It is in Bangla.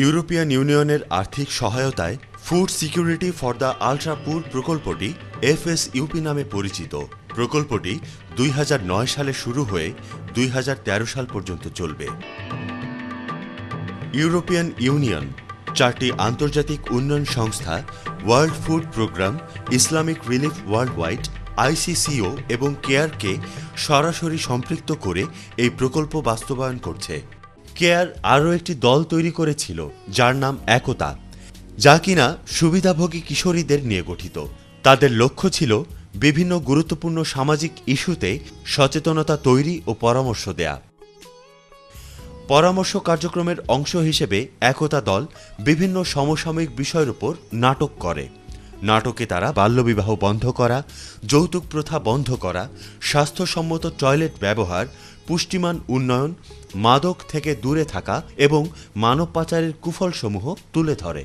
ইউরোপিয়ান ইউনিয়নের আর্থিক সহায়তায় food security for the ultra পুর প্রকল্পটি FSUP নামে পরিচিত। প্রকল্পটি 2009 সালে শুরু হয়ে 2013 সাল পর্যন্ত চলবে। ইউরোপিয়ান ইউনিয়ন, 4টি আন্তর্জাতিক উন্নয়ন সংস্থা, World Food Programme, Islamic Relief Worldwide, ICCO এবং কেয়ারকে সরাসরি সম্পৃক্ত করে এই প্রকল্প বাস্তবায়ন করছে। কেয়ার আরও একটি দল তৈরি করেছিল যার নাম একতা, যা কিনা সুবিধাভোগী কিশোরীদের নিয়ে গঠিত। তাদের লক্ষ্য ছিল বিভিন্ন গুরুত্বপূর্ণ সামাজিক ইস্যুতে সচেতনতা তৈরি ও পরামর্শ দেয়া। পরামর্শ কার্যক্রমের অংশ হিসেবে একতা দল বিভিন্ন সমসাময়িক বিষয়ের উপর নাটক করে। নাটকে তারা বাল্যবিবাহ বন্ধ করা, যৌতুক প্রথা বন্ধ করা, স্বাস্থ্যসম্মত টয়লেট ব্যবহার, পুষ্টিমান উন্নয়ন, মাদক থেকে দূরে থাকা এবং মানব পাচারের কুফলসমূহ তুলে ধরে।